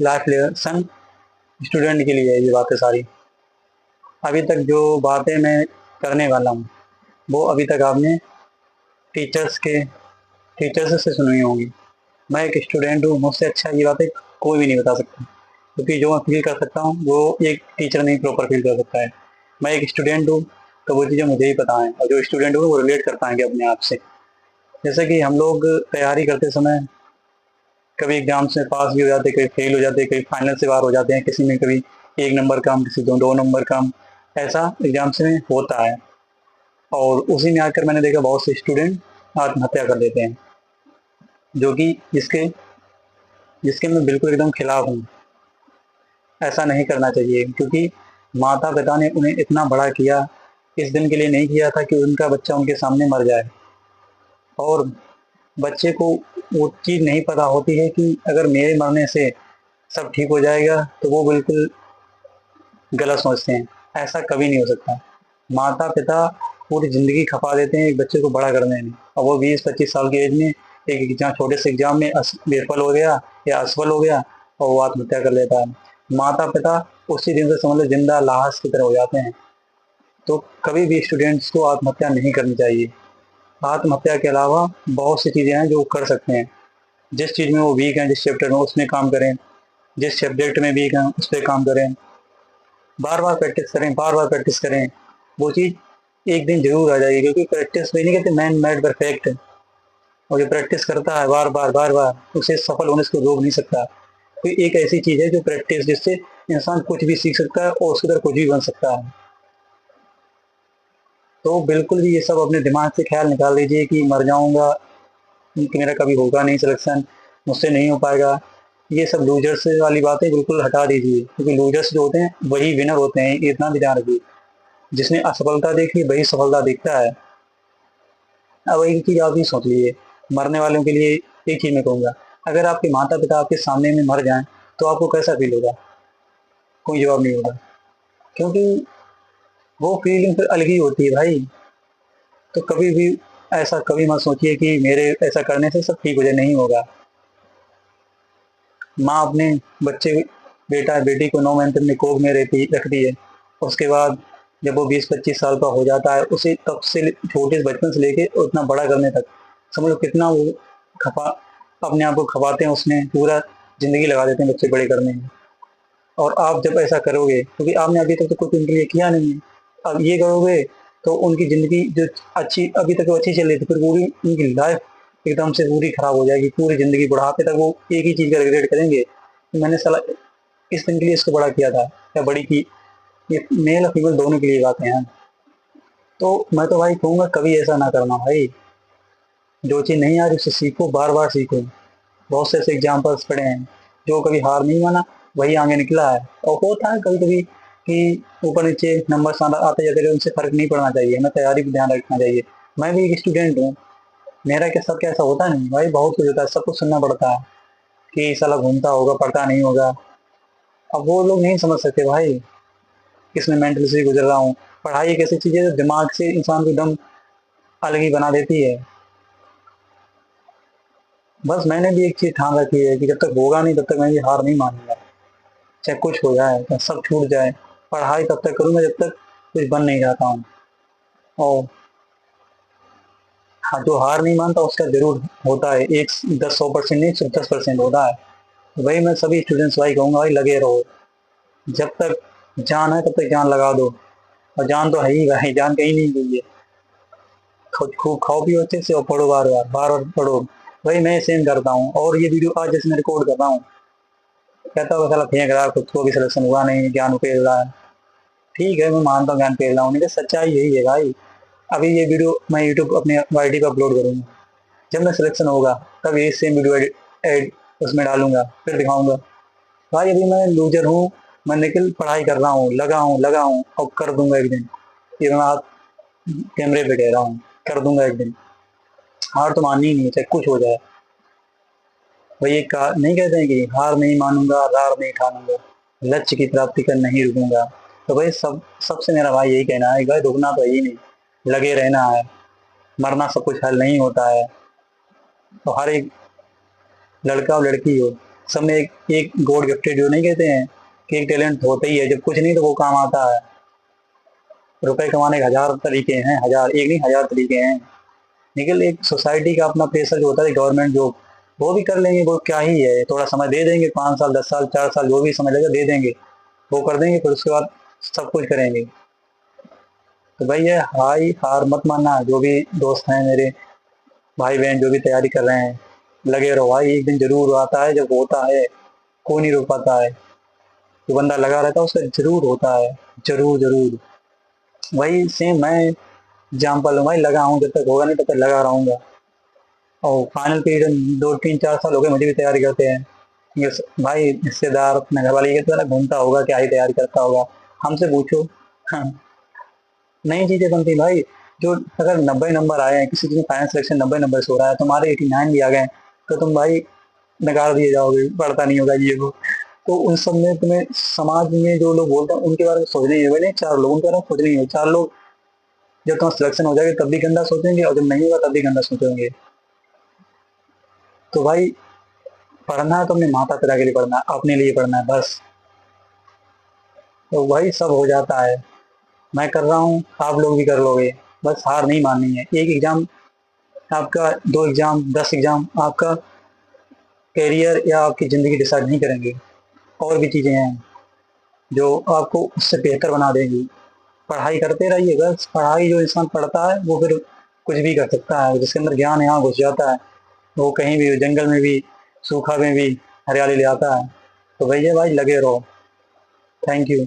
Life lesson student के लिए है ये बातें सारी। अभी तक जो बातें मैं करने वाला हूँ वो अभी तक आपने टीचर्स से सुनी होंगी। मैं एक स्टूडेंट हूँ, मुझसे अच्छा ये बातें कोई भी नहीं बता सकता, क्योंकि जो मैं फील कर सकता हूँ वो एक टीचर नहीं प्रॉपर फील कर सकता है। मैं एक स्टूडेंट हूँ तो वो चीज़ें मुझे ही पता है, और जो स्टूडेंट हूँ वो रिलेट कर पाएंगे अपने आप से। जैसे कि हम लोग तैयारी करते समय कभी एग्जाम्स में पास भी हो जाते, कभी फेल हो जाते, कभी फाइनल से बाहर हो जाते हैं, किसी में कभी 1 नंबर कम, किसी दो नंबर कम, ऐसा एग्जाम्स में होता है। और उसी में आकर मैंने देखा बहुत से स्टूडेंट आत्महत्या कर लेते हैं, जो कि जिसके जिसके मैं बिल्कुल एकदम खिलाफ हूँ। ऐसा नहीं करना चाहिए, क्योंकि माता पिता ने उन्हें इतना बड़ा किया, इस दिन के लिए नहीं किया था कि उनका बच्चा उनके सामने मर जाए। और बच्चे को वो चीज़ नहीं पता होती है कि अगर मेरे मरने से सब ठीक हो जाएगा, तो वो बिल्कुल गलत सोचते हैं। ऐसा कभी नहीं हो सकता। माता पिता पूरी ज़िंदगी खपा देते हैं एक बच्चे को बड़ा करने में, और वो 20-25 साल की एज में एक एग्जाम, छोटे से एग्जाम में विफल हो गया या असफल हो गया, और वो आत्महत्या कर लेता है। माता पिता उसी दिन से समझ लो जिंदा लाश की तरह हो जाते हैं। तो कभी भी स्टूडेंट्स को आत्महत्या नहीं करनी चाहिए। आत्महत्या के अलावा बहुत सी चीज़ें हैं जो वो कर सकते हैं। जिस चीज़ में वो वीक हैं, जिस चैप्टर में उसमें काम करें, जिस सब्जेक्ट में वीक हैं उस पर काम करें, बार बार प्रैक्टिस करें, बार बार प्रैक्टिस करें। वो चीज़ एक दिन जरूर आ जाएगी, क्योंकि प्रैक्टिस में नहीं कहते मैन मेड परफेक्ट। और जो प्रैक्टिस करता है बार बार उसे सफल होने से रोक नहीं सकता। तो एक ऐसी चीज़ है जो प्रैक्टिस, जिससे इंसान कुछ भी सीख सकता है और उसके अंदर कुछ भी बन सकता है। तो बिल्कुल भी ये सब अपने दिमाग से ख्याल निकाल लीजिए कि मर जाऊंगा, कि मेरा कभी होगा नहीं सिलेक्शन, मुझसे नहीं हो पाएगा। ये सब लूजर्स वाली बातें बिल्कुल हटा दीजिए, क्योंकि लूजर्स जो होते हैं वही विनर होते हैं, ये इतना भी ध्यान रखिए। जिसने असफलता देखी वही सफलता दिखता है। अब एक चीज़ आप ही सोच लीजिए, मरने वालों के लिए एक चीज़ मैं कहूँगा, अगर आपके माता पिता आपके सामने में मर जाएं तो आपको कैसा फील होगा? कोई जवाब नहीं होगा, क्योंकि वो फीलिंग फिर अलग ही होती है भाई। तो कभी भी ऐसा कभी मत सोचिए कि मेरे ऐसा करने से सब ठीक हो जाए, नहीं होगा। माँ अपने बच्चे, बेटा बेटी को 9 महीने तक अपने कोख में रहती रखती है। उसके बाद जब वो 20-25 साल का हो जाता है, उसे तब से छोटे बचपन से लेके उतना बड़ा करने तक समझ लो कितना वो खपा अपने आप को खपाते हैं, उसमें पूरा जिंदगी लगा देते हैं बच्चे बड़े करने में। और आप जब ऐसा करोगे, क्योंकि आपने अभी तक तो कुछ उनके लिए किया नहीं है, अब ये करोगे तो उनकी ज़िंदगी जो अच्छी अभी तक तो अच्छी चल रही थी, फिर पूरी उनकी लाइफ एकदम से पूरी खराब हो जाएगी। पूरी ज़िंदगी बुढ़ापे तक वो एक ही चीज़ का रिग्रेट करेंगे कि मैंने साला इस दिन के लिए इसको बड़ा किया था या बड़ी की। ये मेल और फीमेल दोनों के लिए बातें हैं। तो मैं तो भाई कहूँगा कभी ऐसा ना करना भाई। जो चीज़ नहीं आ रही उससे सीखो, बार बार सीखो। बहुत से ऐसे एग्जाम्पल्स पड़े हैं, जो कभी हार नहीं माना वही आगे निकला है। और होता है कभी कभी कि ऊपर नीचे नंबर आते जाते रहे, उनसे फर्क नहीं पड़ना चाहिए, हमें तैयारी पर ध्यान रखना चाहिए। मैं भी एक स्टूडेंट हूँ, मेरा क्या सब क्या ऐसा होता नहीं भाई, बहुत कुछ होता है, सब कुछ सुनना पड़ता है कि साला घूमता होगा, पढ़ता नहीं होगा। अब वो लोग नहीं समझ सकते भाई किसमें मेंटल से गुजर रहा हूँ। पढ़ाई एक ऐसी चीज़ है जो दिमाग से इंसान को एकदम अलग ही बना देती है। बस मैंने भी एक चीज़ ठान रखी है कि जब तक होगा नहीं तब तक मैं ये हार नहीं मानूंगा, चाहे कुछ हो जाए, चाहे सब छूट जाए। पढ़ाई तब तक करूंगा जब तक कुछ बन नहीं जाता हूँ। और हाँ, जो हार नहीं मानता उसका जरूर होता है, एक 10-100% नहीं, 110% होता है। वही मैं सभी स्टूडेंट्स भाई कहूँगा, भाई लगे रहो। जब तक जान है तब तक जान लगा दो। और जान तो है ही भाई, जान कहीं नहीं गई है। खुद खूब खाओ पियो अच्छे से और पढ़ो, बार बार पढ़ो। वही मैं सेम करता हूँ। और ये वीडियो आज जैसे मैं रिकॉर्ड कर रहा हूँ, कहता हुआ साला फेंक रहा है, खुद को भी सिलेक्शन हुआ नहीं, ज्ञान फेल रहा है। ठीक है, मैं मानता हूँ ज्ञान फेल रहा हूँ, नहीं सच्चाई यही है भाई। अभी ये वीडियो मैं यूट्यूब अपने वाईटी पर अपलोड करूंगा, जब मैं सिलेक्शन होगा तब ये सेम वीडियो एड उसमें डालूंगा, फिर दिखाऊंगा भाई अभी मैं लूजर हूँ, मैं निकल पढ़ाई कर रहा हूँ, लगा हूँ और कर दूंगा एक दिन। ये मैं आप कैमरे पे कह रहा हूँ, कर दूंगा एक दिन। हार तो माननी ही नहीं है, चाहे कुछ हो जाए। भाई ये कहा नहीं, कहते हैं कि हार नहीं मानूंगा, रार नहीं ठानूंगा, लक्ष्य की प्राप्ति कर नहीं रुकूंगा। तो भाई सबसे मेरा भाई यही कहना है, भाई रुकना तो यही नहीं, लगे रहना है। मरना सब कुछ हल नहीं होता है। तो हर एक लड़का और लड़की हो, सब में एक एक गॉड गिफ्टेड जो नहीं कहते हैं कि एक टैलेंट होता ही है, जब कुछ नहीं तो वो काम आता है। रुपए कमाने के हजार तरीके हैं, हजार एक नहीं हजार तरीके हैं, लेकिन एक सोसाइटी का अपना प्रेशर जो होता है गवर्नमेंट जॉब वो भी कर लेंगे, वो क्या ही है, थोड़ा समय दे देंगे, 5 साल 10 साल 4 साल जो भी समय लगेगा दे देंगे, वो कर देंगे, फिर उसके बाद सब कुछ करेंगे। तो भाई ये हार मत मानना, जो भी दोस्त हैं मेरे भाई बहन जो भी तैयारी कर रहे हैं, लगे रहो भाई, एक दिन जरूर आता है जब होता है, कोई नहीं रोक पाता है। जो बंदा लगा रहता है उसका जरूर होता है, जरूर जरूर। वही सेम मैं एग्जाम्पल हूँ भाई, लगा हूँ, जब तक होगा नहीं तब तक लगा रहूंगा। और फाइनल पीरियड 2 3 4 साल हो गए मुझे भी तैयारी करते हैं। भाई रिश्तेदार अपने घर वाले ये तो ना घूमता होगा, क्या ही तैयारी करता होगा, हमसे पूछो। हाँ, नई चीजें बनती भाई। जो अगर 90 नंबर आए हैं, किसी की फाइनल सिलेक्शन 90 नंबर से हो रहा है, तुम्हारे 89 भी आ गए, तो तुम भाई नकार दिए जाओगे, पढ़ता नहीं होगा ये वो। तो उन सब में तुम्हें समाज में जो लोग बोलते हैं उनके बारे में सोचना ही है, नहीं 4 लोग उनके बारे में सोचना ही है। 4 लोग जब तुम्हारा सिलेक्शन हो जाएगा तब भी गंदा सोचेंगे, और जब नहीं होगा तब भी गंदा सोचेंगे। तो भाई पढ़ना है तो अपने माता पिता के लिए पढ़ना है, अपने लिए पढ़ना है बस। तो वही सब हो जाता है। मैं कर रहा हूँ, आप लोग भी कर लोगे। बस हार नहीं माननी है। एक एग्जाम आपका, 2 एग्जाम, 10 एग्जाम आपका करियर या आपकी ज़िंदगी डिसाइड नहीं करेंगे। और भी चीज़ें हैं जो आपको उससे बेहतर बना देंगी। पढ़ाई करते रहिए बस। पढ़ाई जो इंसान पढ़ता है वो फिर कुछ भी कर सकता है, जिसके अंदर ज्ञान यहाँ घुस जाता है, वो कहीं भी जंगल में भी, सूखा में भी हरियाली ले आता है। तो भैया भाई लगे रहो। Thank you.